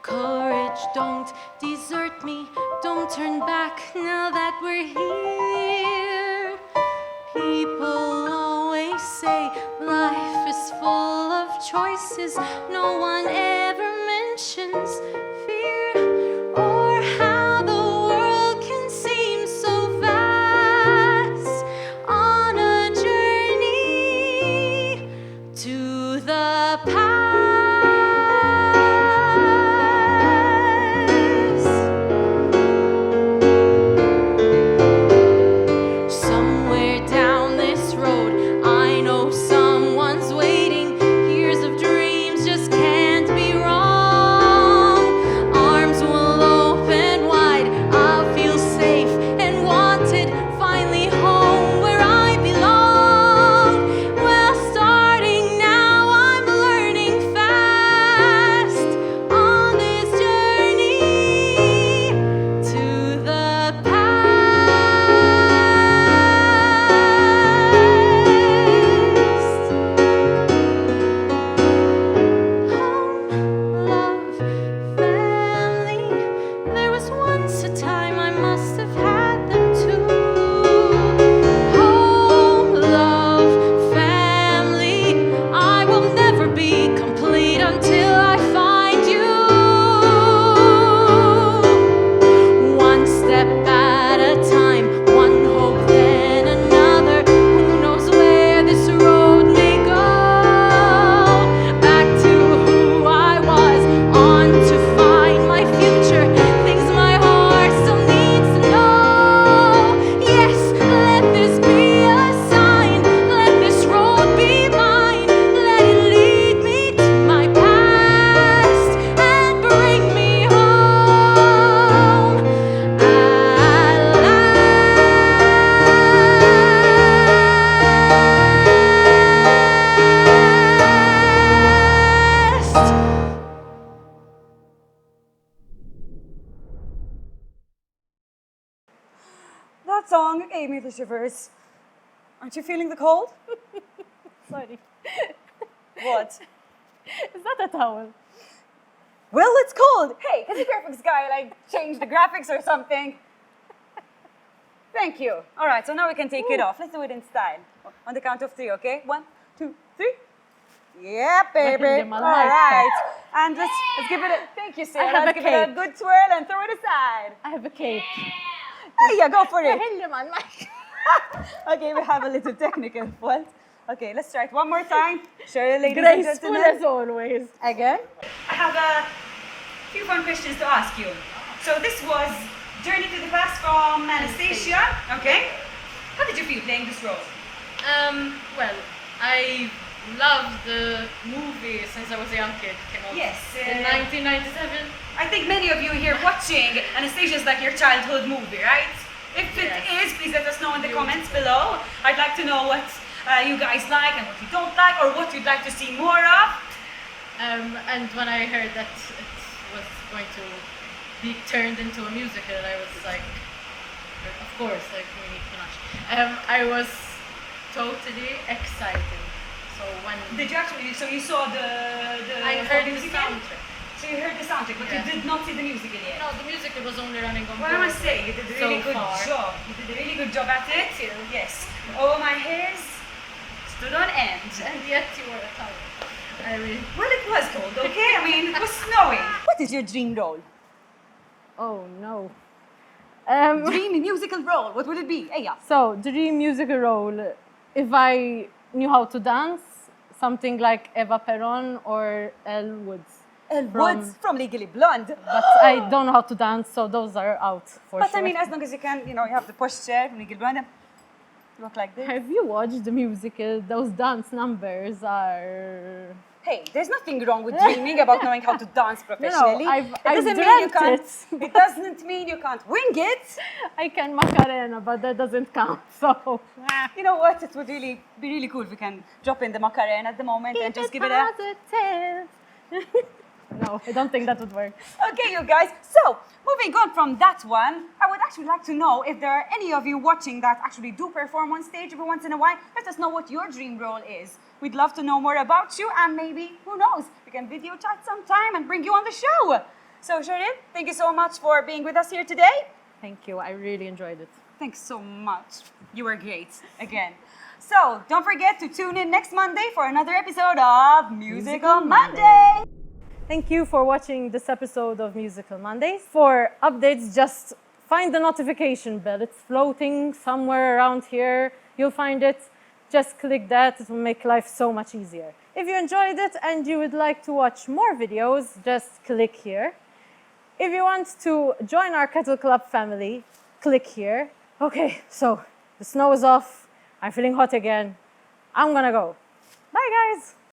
Courage, don't desert me, don't turn back now that we're here. People always say life is full of choices. No one ever mentions fear or how the world can seem so vast on a journey to the past. Somewhere down this road, I know someone's waiting. Years of dreams just can't be wrong. Arms will open wide, I'll feel safe and wanted. Finally home where I belong. Well, starting now, I'm learning fast on this journey to the past. Home, love, family. There was once a time I must have had them too. Home, love, family. I will never be complete until I find you. One step at a time, one hope then another. Who knows where this road may go? Back to who I was, on to find my future. Things my heart still needs to know. Yes, let this be a sign. Let this road be mine. Let it lead me to my past and bring me home at last. That song gave me the shivers. Aren't you feeling the cold? Sorry. What? Is that a towel? Well, it's cold. Hey, can the graphics guy like change the graphics or something? Thank you. All right, so now we can take it off. Let's do it in style. On the count of 3, okay? 1, 2, 3. Yeah, baby. Nothing in All my life. right. And let's give it a, thank you, Sarah. have Let's a give it a cake. good twirl and throw it aside. I have a cape. Hey, yeah, go for it. Hell, man, like. Okay, we have a little technical fault. Okay, let's try it one more time. Cheryl, ladies and Graceful gentlemen. as always. Again. I have a few fun questions to ask you. So this was Journey to the Past from Anastasia. Okay. How did you feel playing this role? Well, I loved the movie since I was a young kid. Came out Yes, in 1997. I think many of you here watching Anastasia is like your childhood movie, right? If it Yes. is, please let us know in the comments below. I'd like to know what you guys like and what you don't like, or what you'd like to see more of. And when I heard that it was going to be turned into a musical, I was like, of course, like we need Panache. I was totally excited. So when Did you actually? So you saw the I heard the musical? soundtrack. So you heard the soundtrack, but Yeah. you did not see the musical yet. No, the musical was only running on Well, I must say, you did a really so good far. job. You did a really good job at it. Thank you. Yes. Oh, my hairs stood on end. And yet you were a towel. I really Well, it was cold, okay? I mean, it was snowing. What is your dream role? Oh, no. Dream musical role, what would it be? Aya. So, dream musical role. If I knew how to dance, something like Eva Peron or Elle Woods. Elle From- Woods from Legally Blonde. But I don't know how to dance, so those are out for But sure. I mean, as long as you can, you know, you have the posture from Legally Blonde. You look like this. Have you watched the musical? Those dance numbers are... Hey, there's nothing wrong with dreaming about knowing how to dance professionally. I've it doesn't mean you dreamt can't. it. It doesn't mean you can't wing it. I can Macarena, but that doesn't count, so... You know what? It would really be really cool if we can drop in the Macarena at the moment and just give it a. positive. No, I don't think that would work. Okay, you guys. So, moving on from that one, I would actually like to know if there are any of you watching that actually do perform on stage every once in a while. Let us know what your dream role is. We'd love to know more about you, and maybe, who knows, we can video chat sometime and bring you on the show. So, Cheryl, thank you so much for being with us here today. Thank you. I really enjoyed it. Thanks so much. You were great again. So, don't forget to tune in next Monday for another episode of Musical Monday. Thank you for watching this episode of Musical Mondays. For updates, just find the notification bell. It's floating somewhere around here. You'll find it. Just click that. It will make life so much easier. If you enjoyed it and you would like to watch more videos, just click here. If you want to join our Kettle Club family, click here. Okay, so the snow is off. I'm feeling hot again. I'm gonna go. Bye, guys.